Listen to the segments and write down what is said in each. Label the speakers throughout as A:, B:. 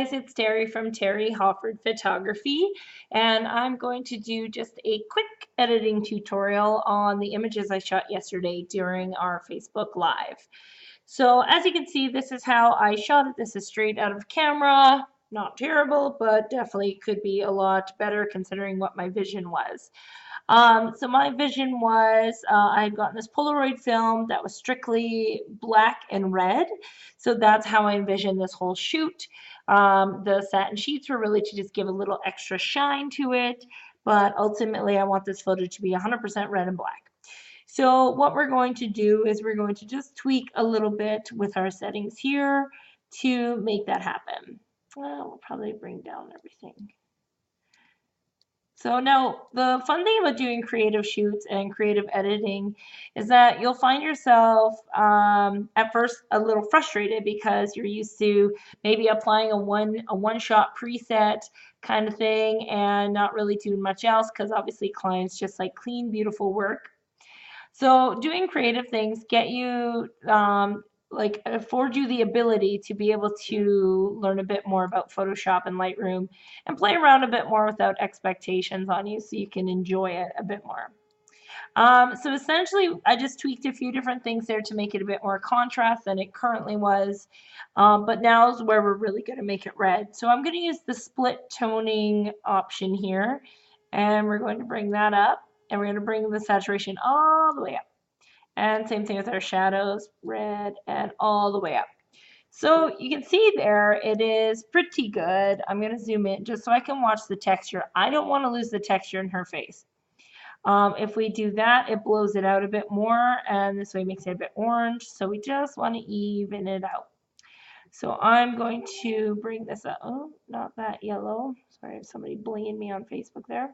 A: guys, it's Terry from Terry Hofford Photography, and I'm going to do just a quick editing tutorial on the images I shot yesterday during our Facebook Live. So as you can see, this is how I shot it. This is straight out of camera. Not terrible, but definitely could be a lot better considering what my vision was. So my vision was I had gotten this Polaroid film that was strictly black and red. So that's how I envisioned this whole shoot. The satin sheets were really to just give a little extra shine to it, but ultimately I want this photo to be 100% red and black. So what we're going to do is we're going to just tweak a little bit with our settings here to make that happen. We'll probably bring down everything. So now the fun thing about doing creative shoots and creative editing is that you'll find yourself at first a little frustrated because you're used to maybe applying a one shot preset kind of thing and not really doing much else because obviously clients just like clean, beautiful work. So doing creative things get you afford you the ability to be able to learn a bit more about Photoshop and Lightroom and play around a bit more without expectations on you so you can enjoy it a bit more. So essentially, I just tweaked a few different things there to make it a bit more contrast than it currently was. But now is where we're really going to make it red. So I'm going to use the split toning option here, and we're going to bring that up, and we're going to bring the saturation all the way up. And same thing with our shadows, red, and all the way up. So you can see there, it is pretty good. I'm going to zoom in just so I can watch the texture. I don't want to lose the texture in her face. If we do that, it blows it out a bit more, and this way makes it a bit orange. So we just want to even it out. So I'm going to bring this up. Oh, not that yellow. Sorry, I have somebody blinging me on Facebook there.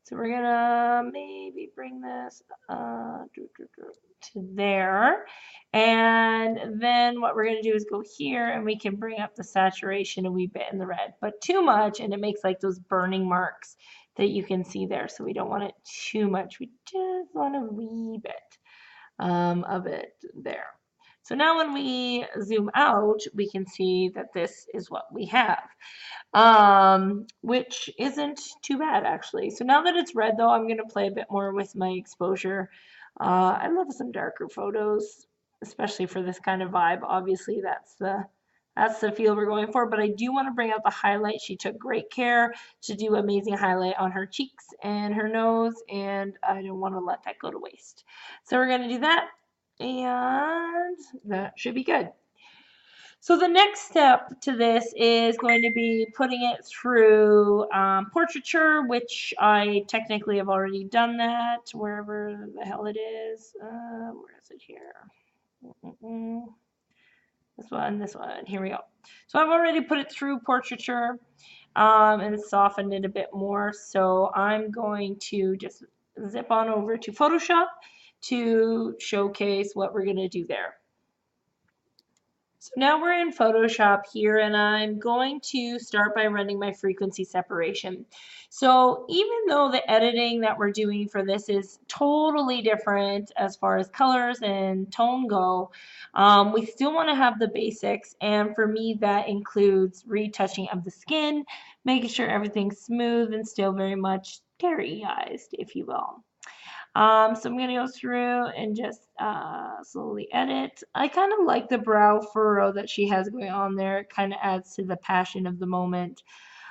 A: So we're gonna maybe bring this to there. And then what we're gonna do is go here and we can bring up the saturation a wee bit in the red, but too much and it makes like those burning marks that you can see there. So we don't want it too much. We just want a wee bit of it there. So now when we zoom out, we can see that this is what we have, which isn't too bad actually. So now that it's red though, I'm going to play a bit more with my exposure. I love some darker photos, especially for this kind of vibe. Obviously, that's the feel we're going for, but I do want to bring out the highlight. She took great care to do amazing highlight on her cheeks and her nose, and I don't want to let that go to waste. So we're going to do that, and that should be good. So the next step to this is going to be putting it through portraiture, which I technically have already done that, wherever the hell it is. Where is it here? This one, here we go. So I've already put it through portraiture and softened it a bit more. So I'm going to just zip on over to Photoshop to showcase what we're going to do there. So now we're in Photoshop here and I'm going to start by running my frequency separation. So even though the editing that we're doing for this is totally different as far as colors and tone go, we still want to have the basics, and for me that includes retouching of the skin, making sure everything's smooth and still very much Terry-ized, if you will. So I'm going to go through and just slowly edit. I kind of like the brow furrow that she has going on there. It kind of adds to the passion of the moment.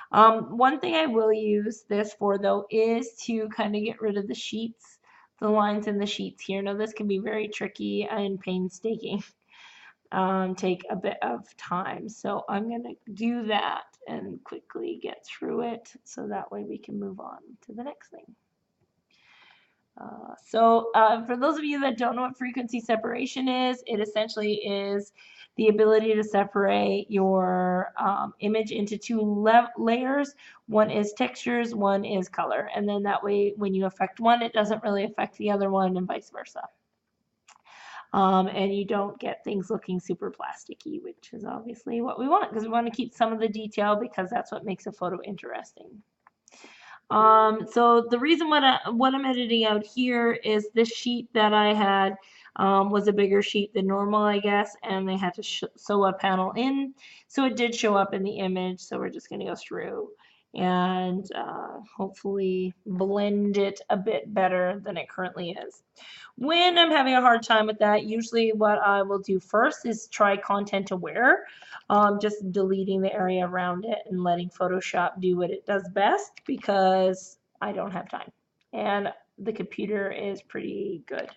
A: One thing I will use this for though is to kind of get rid of the sheets, the lines in the sheets here. Now this can be very tricky and painstaking. Take a bit of time. So I'm going to do that and quickly get through it so that way we can move on to the next thing. For those of you that don't know what frequency separation is, it essentially is the ability to separate your image into two layers. One is textures, one is color, and then that way when you affect one, it doesn't really affect the other one and vice versa. And you don't get things looking super plasticky, which is obviously what we want because we want to keep some of the detail because that's what makes a photo interesting. So the reason what I'm editing out here is this sheet that I had was a bigger sheet than normal, I guess, and they had to sew a panel in. So it did show up in the image. So we're just going to go through and hopefully blend it a bit better than it currently is. When I'm having a hard time with that, usually what I will do first is try content aware, just deleting the area around it and letting Photoshop do what it does best because I don't have time. And the computer is pretty good.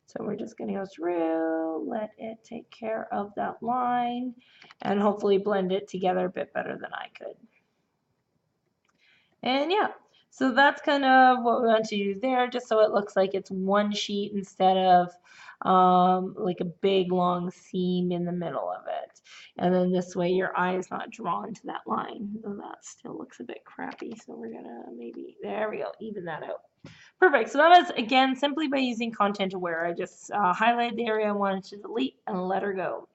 A: So we're just going to go through, let it take care of that line, and hopefully blend it together a bit better than I could. And yeah, so that's kind of what we want to do there, just so it looks like it's one sheet instead of like a big long seam in the middle of it. And then this way your eye is not drawn to that line, though that still looks a bit crappy. So we're gonna maybe, there we go, even that out. Perfect. So that was, again, simply by using content aware. I just highlighted the area I wanted to delete and let her go.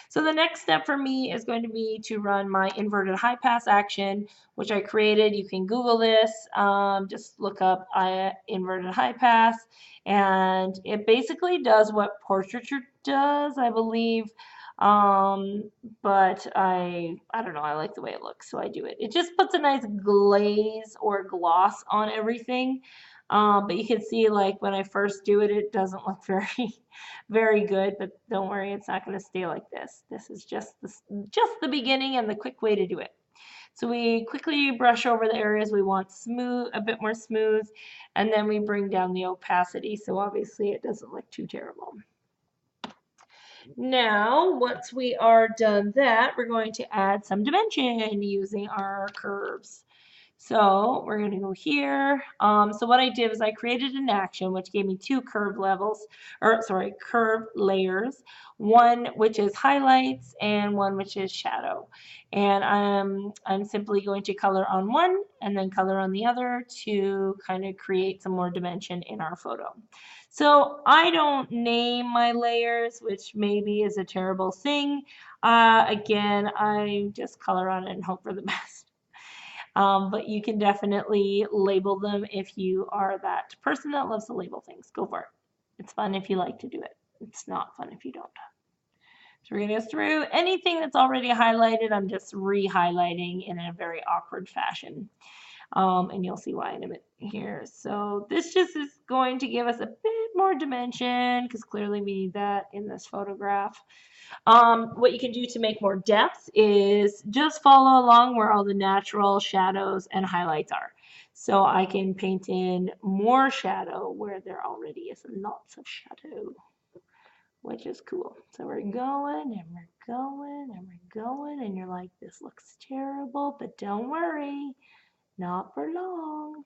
A: So the next step for me is going to be to run my inverted high pass action, which I created. You can Google this, just look up inverted high pass, and it basically does what portraiture does, I believe. But I don't know, I like the way it looks, so I do it. It just puts a nice glaze or gloss on everything. But you can see, like, when I first do it, it doesn't look very good, but don't worry, it's not going to stay like this. This is just the beginning and the quick way to do it. So we quickly brush over the areas we want smooth, a bit more smooth, and then we bring down the opacity, so obviously it doesn't look too terrible. Now, once we are done that, we're going to add some dimension using our curves. So we're going to go here. So what I did was I created an action which gave me two curve levels, or sorry, curve layers, one which is highlights and one which is shadow. And I'm simply going to color on one and then color on the other to kind of create some more dimension in our photo. So I don't name my layers, which maybe is a terrible thing. Again, I just color on it and hope for the best. But you can definitely label them if you are that person that loves to label things. Go for it. It's fun if you like to do it. It's not fun if you don't. So we're going to go through anything that's already highlighted. I'm just re-highlighting in a very awkward fashion. And you'll see why in a minute here. So this just is going to give us a bit more dimension because clearly we need that in this photograph. What you can do to make more depth is just follow along where all the natural shadows and highlights are. So I can paint in more shadow where there already is lots of shadow, which is cool. So we're going and we're going and we're going, and you're like, this looks terrible, but don't worry, not for long.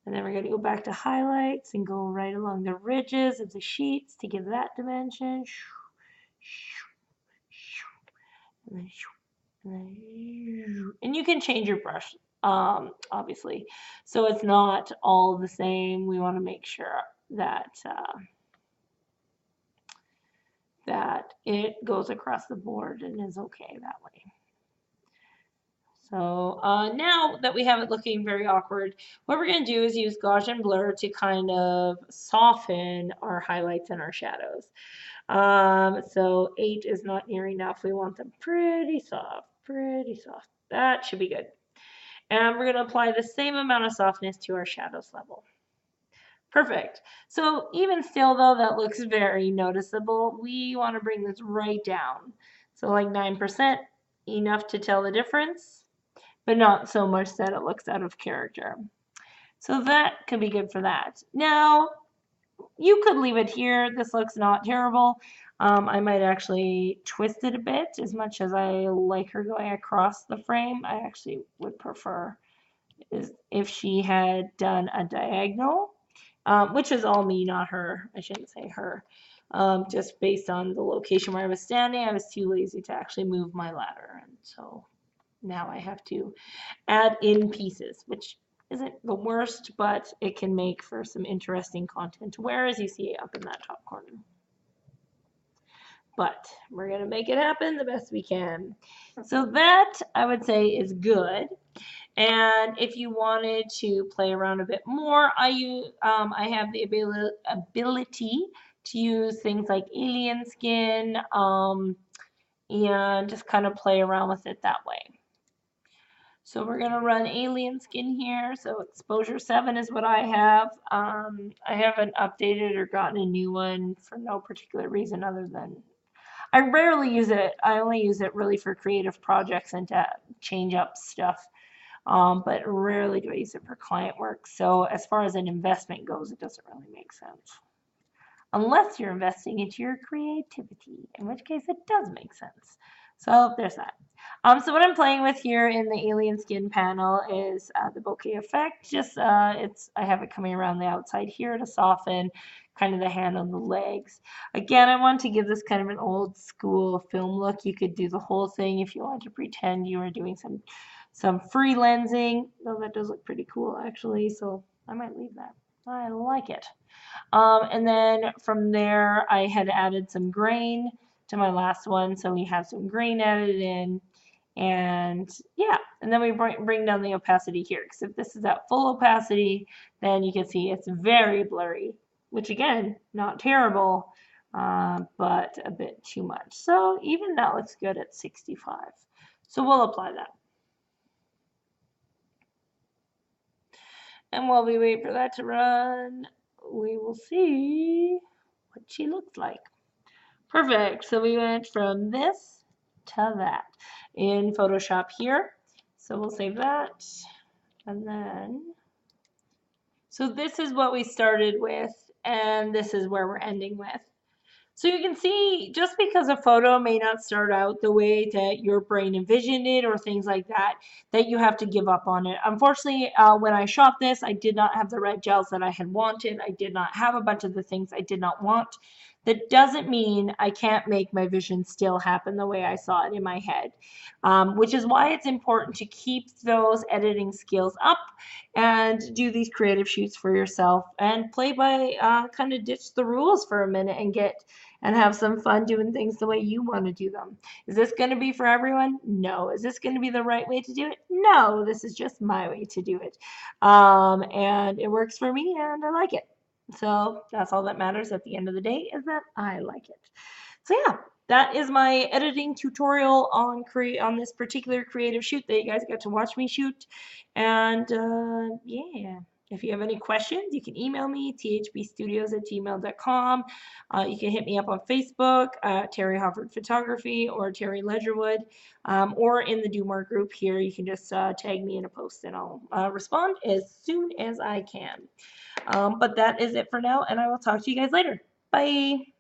A: And then we're going to go back to highlights and go right along the ridges of the sheets to give that dimension. And you can change your brush, obviously, so it's not all the same. We want to make sure that that it goes across the board and is okay that way. So now that we have it looking very awkward, what we're going to do is use Gaussian blur to kind of soften our highlights and our shadows. So 8 is not near enough. We want them pretty soft, pretty soft. That should be good. And we're going to apply the same amount of softness to our shadows level. Perfect. So even still, though, that looks very noticeable. We want to bring this right down. So like 9%, enough to tell the difference, but not so much that it looks out of character. So that could be good for that. Now, you could leave it here. This looks not terrible. I might actually twist it a bit. As much as I like her going across the frame, I actually would prefer if she had done a diagonal, which is all me, not her. I shouldn't say her. Just based on the location where I was standing, I was too lazy to actually move my ladder. And so now I have to add in pieces, which isn't the worst, but it can make for some interesting content, whereas you see it up in that top corner. But we're going to make it happen the best we can. So that, I would say, is good. And if you wanted to play around a bit more, I have the ability to use things like alien skin and just kind of play around with it that way. So we're going to run alien skin here. So exposure 7 is what I have. I haven't updated or gotten a new one for no particular reason other than I rarely use it. I only use it really for creative projects and to change up stuff. But rarely do I use it for client work. So as far as an investment goes, it doesn't really make sense. Unless you're investing into your creativity, in which case it does make sense. So there's that. So what I'm playing with here in the alien skin panel is the bokeh effect. Just I have it coming around the outside here to soften kind of the hand on the legs. Again, I want to give this kind of an old school film look. You could do the whole thing if you want to pretend you were doing some free lensing. Though that does look pretty cool actually, so I might leave that. I like it. And then from there, I had added some grain to my last one. So we have some grain added in. And yeah, and then we bring down the opacity here. Because if this is at full opacity, then you can see it's very blurry. Which again, not terrible, but a bit too much. So even that looks good at 65. So we'll apply that. And while we wait for that to run, we will see what she looks like. Perfect. So we went from this to that in Photoshop here. So we'll save that. And then, so this is what we started with, and this is where we're ending with. So you can see, just because a photo may not start out the way that your brain envisioned it or things like that, that you have to give up on it. Unfortunately, when I shot this, I did not have the red gels that I had wanted. I did not have a bunch of the things I did not want. That doesn't mean I can't make my vision still happen the way I saw it in my head, which is why it's important to keep those editing skills up and do these creative shoots for yourself and play by kind of ditch the rules for a minute and have some fun doing things the way you want to do them. Is this going to be for everyone? No. Is this going to be the right way to do it? No. This is just my way to do it. And it works for me and I like it. So that's all that matters at the end of the day, is that I like it. So yeah, that is my editing tutorial on this particular creative shoot that you guys got to watch me shoot. And yeah. If you have any questions, you can email me, thbstudios@gmail.com. You can hit me up on Facebook, Terry Hofford Photography or Terry Ledgerwood, or in the Do More group here. You can just tag me in a post and I'll respond as soon as I can. But that is it for now, and I will talk to you guys later. Bye.